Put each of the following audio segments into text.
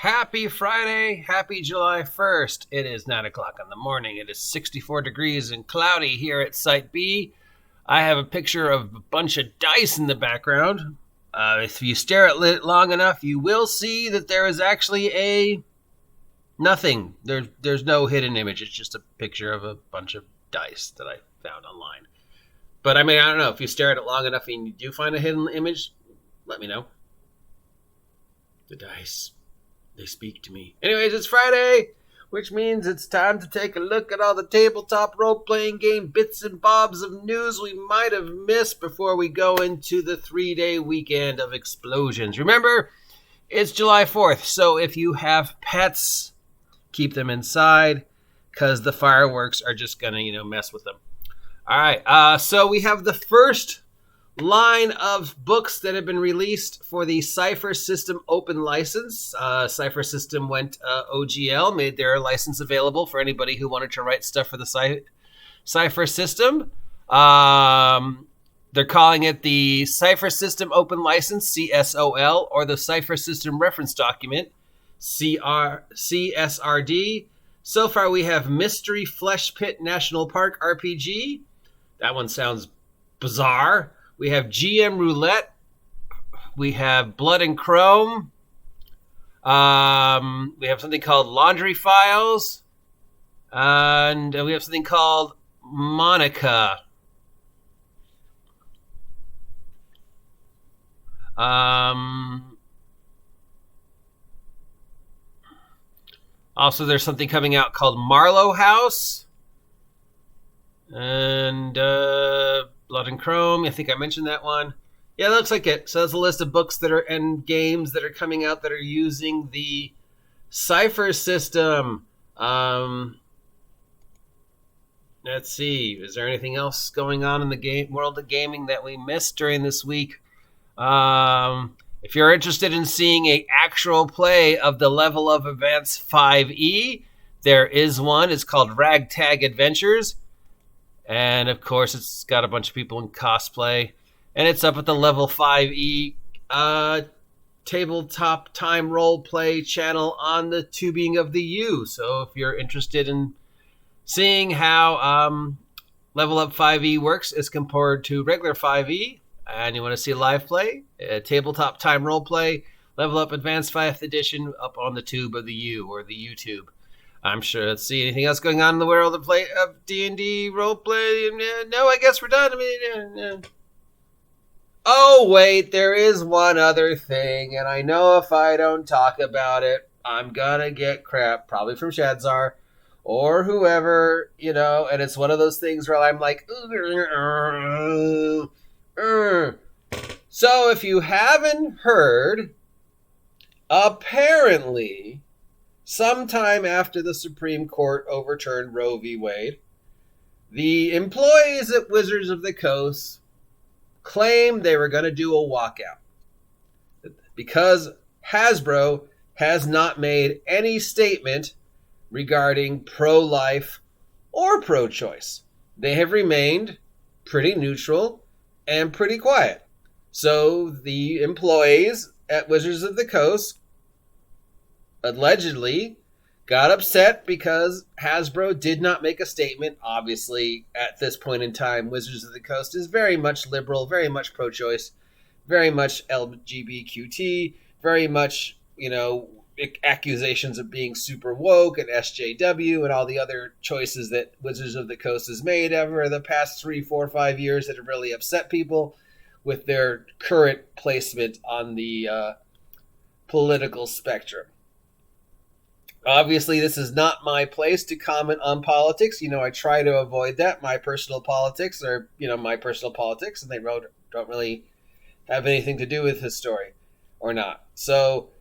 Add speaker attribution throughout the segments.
Speaker 1: Happy Friday, happy July 1st. It is 9 o'clock in the morning. It is 64 degrees and cloudy here at Site B. I have a picture of a bunch of dice in the background. If you stare at it long enough, you will see that there is actually nothing. There's no hidden image. It's just a picture of a bunch of dice that I found online. But I don't know. If you stare at it long enough and you do find a hidden image, let me know. The dice. They speak to me. Anyways, it's Friday, which means it's time to take a look at all the tabletop role-playing game bits and bobs of news we might have missed before we go into the 3-day weekend of explosions. Remember, it's July 4th, so if you have pets, keep them inside, because the fireworks are just going to, mess with them. All right, so we have the first line of books that have been released for the Cypher System open license. Cypher System went OGL, made their license available for anybody who wanted to write stuff for the Cypher System. They're calling it the Cypher System Open License, CSOL, or the Cypher System Reference Document, CSRD. So far we have Mystery Flesh Pit National Park RPG. That one sounds bizarre. We have GM Roulette. We have Blood and Chrome. We have something called Laundry Files. And we have something called Monica. Also, there's something coming out called Marlowe House. And Blood and Chrome. I think I mentioned that one. Yeah, that looks like it. So that's a list of books that are and games that are coming out that are using the Cypher System. Let's see. Is there anything else going on in the world of gaming that we missed during this week? If you're interested in seeing an actual play of the Level of Advance 5e, there is one. It's called Ragtag Adventures. And, of course, it's got a bunch of people in cosplay. And it's up at the Level 5e tabletop time role play channel on the Tubing of the U. So if you're interested in seeing how Level Up 5e works as compared to regular 5e, and you want to see live play, tabletop time role play, Level Up Advanced 5th Edition up on the Tube of the U, or the YouTube. I'm sure. Let's see. Anything else going on in the world of D&D roleplay? No, I guess we're done. Oh, wait. There is one other thing, and I know if I don't talk about it, I'm gonna get crap, probably from Shadzar or whoever, and it's one of those things where I'm like, So if you haven't heard, apparently, sometime after the Supreme Court overturned Roe v. Wade, the employees at Wizards of the Coast claimed they were going to do a walkout because Hasbro has not made any statement regarding pro-life or pro-choice. They have remained pretty neutral and pretty quiet. So the employees at Wizards of the Coast allegedly got upset because Hasbro did not make a statement. Obviously, at this point in time, Wizards of the Coast is very much liberal, very much pro-choice, very much LGBTQT, very much, accusations of being super woke and SJW and all the other choices that Wizards of the Coast has made over the past 3, 4, 5 years that have really upset people with their current placement on the political spectrum. Obviously, this is not my place to comment on politics. I try to avoid that. My personal politics are, my personal politics, and they don't really have anything to do with his story or not. So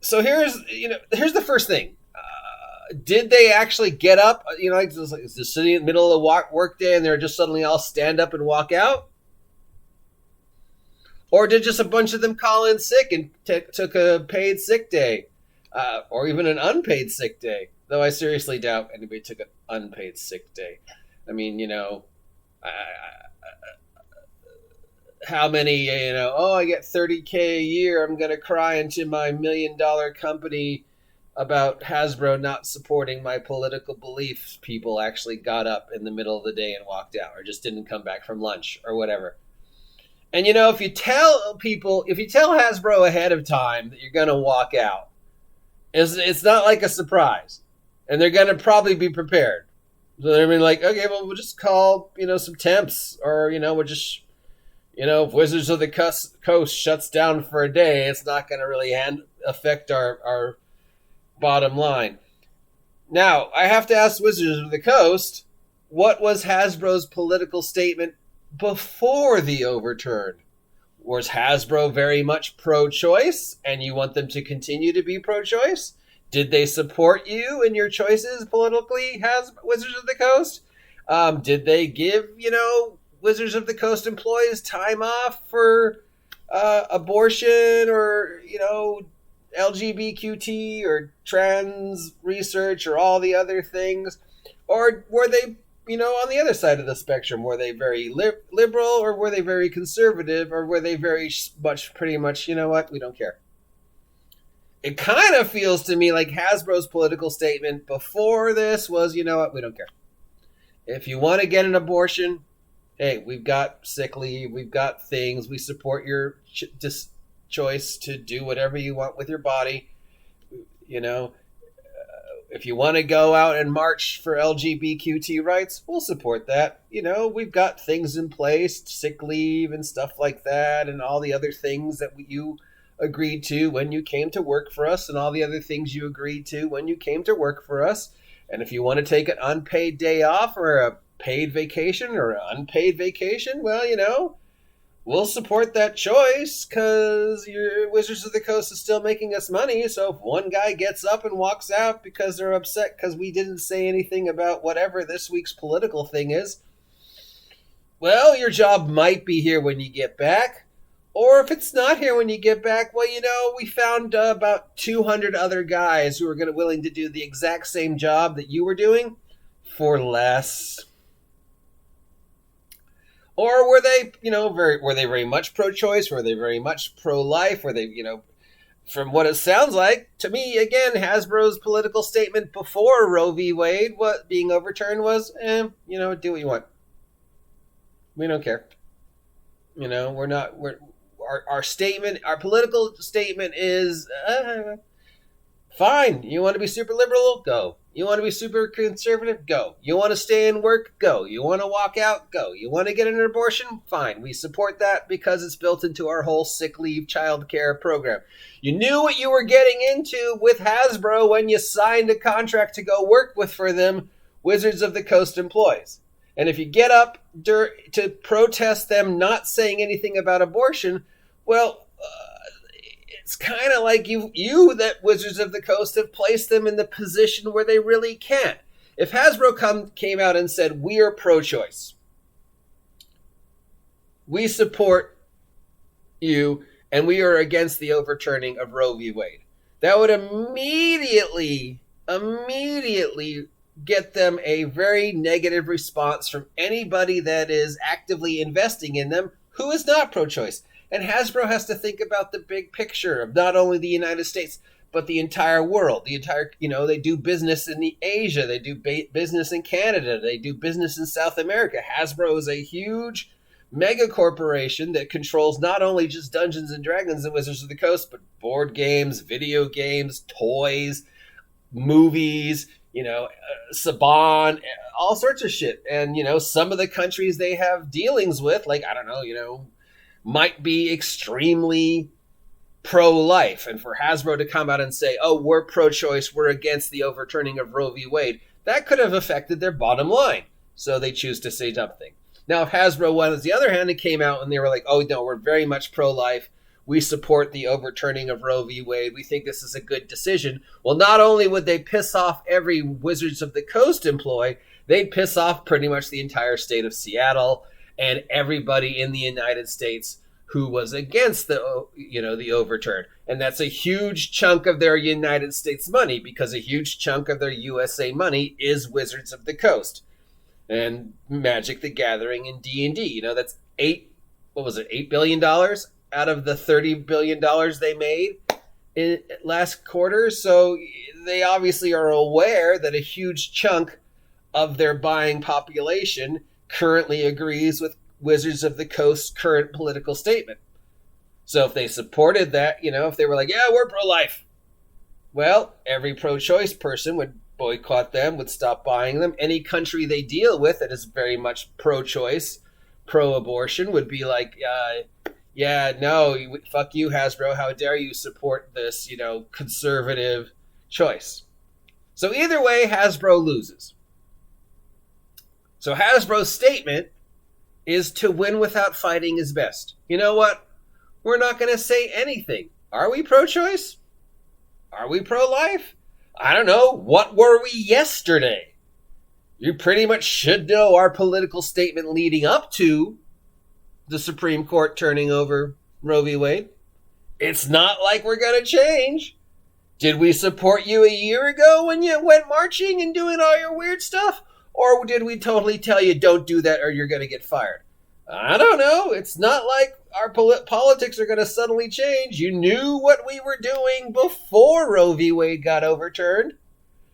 Speaker 1: here's the first thing. Did they actually get up? Is the sitting in the middle of the work day and they're just suddenly all stand up and walk out? Or did just a bunch of them call in sick and took a paid sick day? Or even an unpaid sick day. Though I seriously doubt anybody took an unpaid sick day. how many, oh, I get 30K a year. I'm going to cry into my $1 million company about Hasbro not supporting my political beliefs. People actually got up in the middle of the day and walked out, or just didn't come back from lunch or whatever. And if you tell Hasbro ahead of time that you're going to walk out, it's not like a surprise. And they're going to probably be prepared. So they're going to be like, okay, well, we'll just call, some temps, or, we'll just, if Wizards of the Coast shuts down for a day, it's not going to really affect our bottom line. Now, I have to ask Wizards of the Coast, what was Hasbro's political statement before the overturn? Was Hasbro very much pro-choice, and you want them to continue to be pro-choice? Did they support you in your choices politically, Wizards of the Coast? Did they give, Wizards of the Coast employees time off for abortion, or, LGBTQ or trans research, or all the other things? Or were they, on the other side of the spectrum? Were they very liberal, or were they very conservative, or were they very pretty much, we don't care? It kind of feels to me like Hasbro's political statement before this was, we don't care. If you want to get an abortion, hey, we've got sick leave, we've got things, we support your choice to do whatever you want with your body. If you want to go out and march for LGBTQ rights, we'll support that. We've got things in place, sick leave and stuff like that, and all the other things that you agreed to when you came to work for us, and all the other things you agreed to when you came to work for us. And if you want to take an unpaid day off, or a paid vacation, or an unpaid vacation, well, we'll support that choice, because your Wizards of the Coast is still making us money. So if one guy gets up and walks out because they're upset because we didn't say anything about whatever this week's political thing is, well, your job might be here when you get back. Or if it's not here when you get back, well, we found about 200 other guys who are willing to do the exact same job that you were doing for less. Or were they, were they very much pro-choice? Were they very much pro-life? Were they, from what it sounds like, to me, again, Hasbro's political statement before Roe v. Wade being overturned was, do what you want. We don't care. Our statement, our political statement is, fine. You want to be super liberal? Go. You want to be super conservative? Go. You want to stay and work? Go. You want to walk out? Go. You want to get an abortion? Fine. We support that because it's built into our whole sick leave child care program. You knew what you were getting into with Hasbro when you signed a contract to go work for them, Wizards of the Coast employees. And if you get up to protest them not saying anything about abortion, well, it's kind of like you that Wizards of the Coast have placed them in the position where they really can't. If Hasbro came out and said, we are pro-choice, we support you, and we are against the overturning of Roe v. Wade, that would immediately get them a very negative response from anybody that is actively investing in them who is not pro-choice. And Hasbro has to think about the big picture of not only the United States, but the entire world. They do business in Asia. They do business in Canada. They do business in South America. Hasbro is a huge mega corporation that controls not only just Dungeons and Dragons and Wizards of the Coast, but board games, video games, toys, movies, Saban, all sorts of shit. And, some of the countries they have dealings with, like, I don't know, might be extremely pro-life. And for Hasbro to come out and say, oh, we're pro-choice, we're against the overturning of Roe v. Wade, that could have affected their bottom line. So they choose to say something. Now, if Hasbro on the other hand, it came out and they were like, oh, no, we're very much pro-life. We support the overturning of Roe v. Wade. We think this is a good decision. Well, not only would they piss off every Wizards of the Coast employee, they'd piss off pretty much the entire state of Seattle and everybody in the United States who was against the overturn. And that's a huge chunk of their United States money, because a huge chunk of their USA money is Wizards of the Coast and Magic the Gathering and D&D. That's what was it, $8 billion out of the $30 billion they made in last quarter. So they obviously are aware that a huge chunk of their buying population currently agrees with Wizards of the Coast's current political statement. So if they supported that, if they were like, yeah, we're pro-life, well, every pro-choice person would boycott them, would stop buying them. Any country they deal with that is very much pro-choice, pro-abortion would be like, yeah, no, fuck you, Hasbro. How dare you support this, conservative choice? So either way, Hasbro loses. So Hasbro's statement is to win without fighting is best. You know what? We're not going to say anything. Are we pro-choice? Are we pro-life? I don't know. What were we yesterday? You pretty much should know our political statement leading up to the Supreme Court turning over Roe v. Wade. It's not like we're going to change. Did we support you a year ago when you went marching and doing all your weird stuff? Or did we totally tell you don't do that or you're going to get fired? I don't know. It's not like our politics are going to suddenly change. You knew what we were doing before Roe v. Wade got overturned.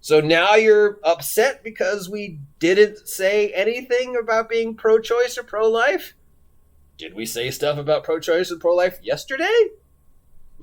Speaker 1: So now you're upset because we didn't say anything about being pro-choice or pro-life? Did we say stuff about pro-choice and pro-life yesterday?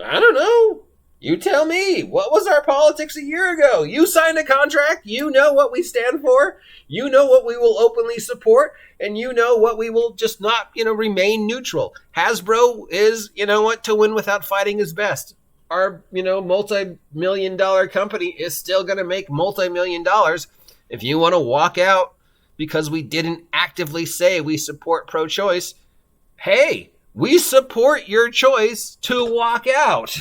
Speaker 1: I don't know. You tell me. What was our politics a year ago? You signed a contract. You know what we stand for. You know what we will openly support. And you know what we will just not, remain neutral. Hasbro is, to win without fighting is best. Our, multi-million-dollar company is still going to make multi-million dollars. If you want to walk out because we didn't actively say we support pro-choice, hey, we support your choice to walk out.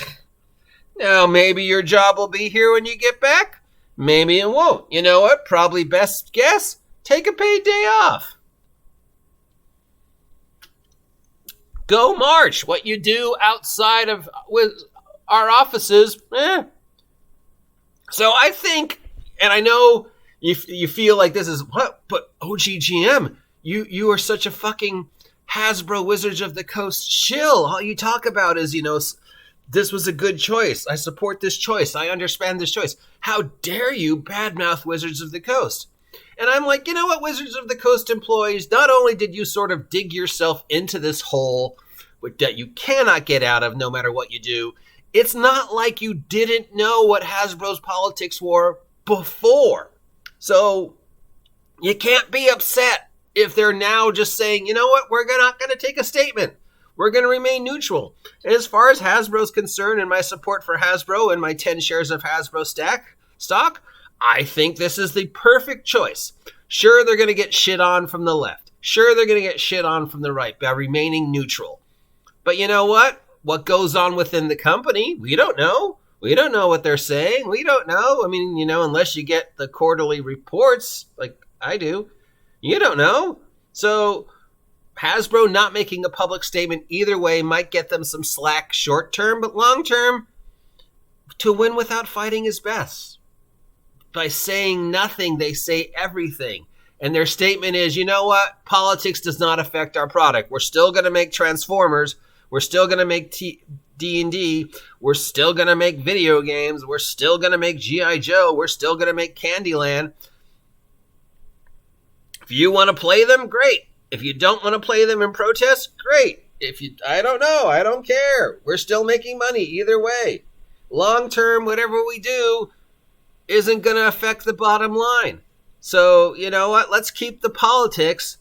Speaker 1: Now, maybe your job will be here when you get back. Maybe it won't. You know what? Probably best guess, take a paid day off. Go march. What you do outside of with our offices, So I think, and I know you feel like this is, what? But OGGM, you are such a fucking Hasbro Wizards of the Coast shill. All you talk about is, this was a good choice. I support this choice. I understand this choice. How dare you badmouth Wizards of the Coast? And I'm like, you know what, Wizards of the Coast employees, not only did you sort of dig yourself into this hole that you cannot get out of no matter what you do, it's not like you didn't know what Hasbro's politics were before. So you can't be upset if they're now just saying, you know what, we're not going to take a statement. We're going to remain neutral. And as far as Hasbro's concerned and my support for Hasbro and my 10 shares of Hasbro stock, I think this is the perfect choice. Sure, they're going to get shit on from the left. Sure, they're going to get shit on from the right by remaining neutral. But you know what? What goes on within the company, we don't know. We don't know what they're saying. We don't know. I mean, unless you get the quarterly reports like I do, you don't know. So Hasbro not making a public statement either way might get them some slack short term, but long term, to win without fighting is best. By saying nothing, they say everything. And their statement is, you know what? Politics does not affect our product. We're still going to make Transformers. We're still going to make D&D. We're still going to make video games. We're still going to make G.I. Joe. We're still going to make Candyland. If you want to play them, great. If you don't want to play them in protest, great. I don't know. I don't care. We're still making money either way. Long term, whatever we do isn't going to affect the bottom line. So, you know what? Let's keep the politics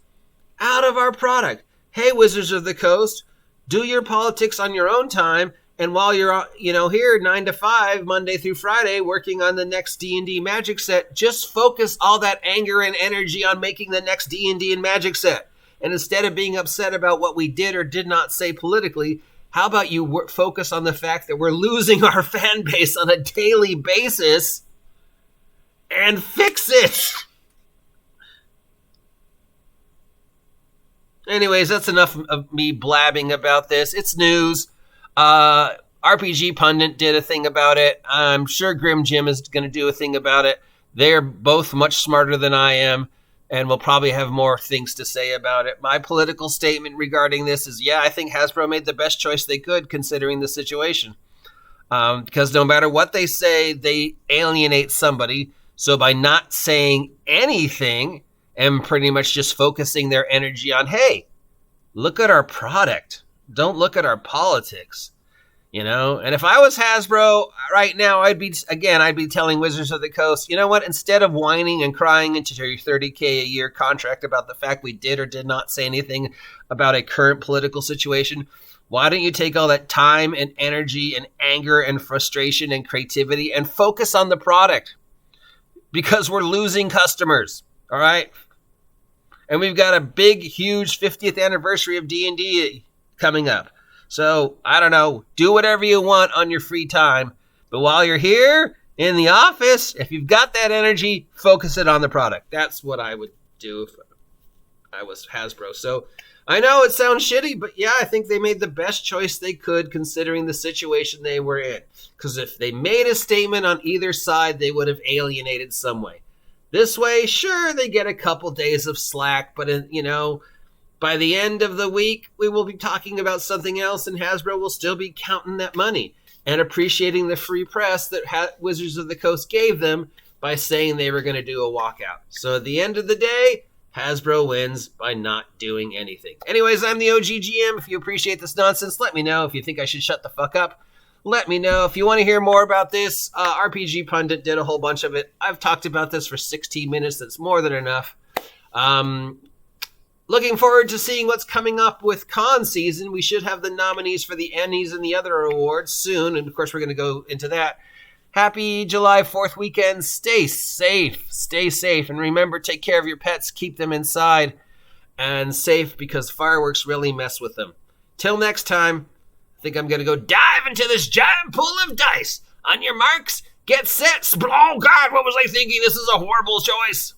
Speaker 1: out of our product. Hey, Wizards of the Coast, do your politics on your own time. And while you're, here 9 to 5, Monday through Friday, working on the next D&D Magic set, just focus all that anger and energy on making the next D&D and Magic set. And instead of being upset about what we did or did not say politically, how about you focus on the fact that we're losing our fan base on a daily basis and fix it? Anyways, that's enough of me blabbing about this. It's news. RPG Pundit did a thing about it. I'm sure Grim Jim is going to do a thing about it. They're both much smarter than I am. and we'll probably have more things to say about it. My political statement regarding this is, yeah, I think Hasbro made the best choice they could considering the situation. Because no matter what they say, they alienate somebody. So by not saying anything and pretty much just focusing their energy on, hey, look at our product. Don't look at our politics. You know, and if I was Hasbro right now, I'd be telling Wizards of the Coast, you know what? Instead of whining and crying into your $30K a year contract about the fact we did or did not say anything about a current political situation, why don't you take all that time and energy and anger and frustration and creativity and focus on the product? Because we're losing customers, all right? And we've got a big, huge 50th anniversary of D&D coming up. So, I don't know, do whatever you want on your free time. But while you're here in the office, if you've got that energy, focus it on the product. That's what I would do if I was Hasbro. So, I know it sounds shitty, but yeah, I think they made the best choice they could considering the situation they were in. Because if they made a statement on either side, they would have alienated some way. This way, sure, they get a couple days of slack, but, you know, by the end of the week, we will be talking about something else, and Hasbro will still be counting that money and appreciating the free press that Wizards of the Coast gave them by saying they were going to do a walkout. So at the end of the day, Hasbro wins by not doing anything. Anyways, I'm the OGGM. If you appreciate this nonsense, let me know. If you think I should shut the fuck up, let me know. If you want to hear more about this, RPG Pundit did a whole bunch of it. I've talked about this for 16 minutes. That's more than enough. Looking forward to seeing what's coming up with con season. We should have the nominees for the Ennies and the other awards soon. And, of course, we're going to go into that. Happy July 4th weekend. Stay safe. Stay safe. And remember, take care of your pets. Keep them inside and safe because fireworks really mess with them. Till next time, I think I'm going to go dive into this giant pool of dice. On your marks, get set. Oh, God, what was I thinking? This is a horrible choice.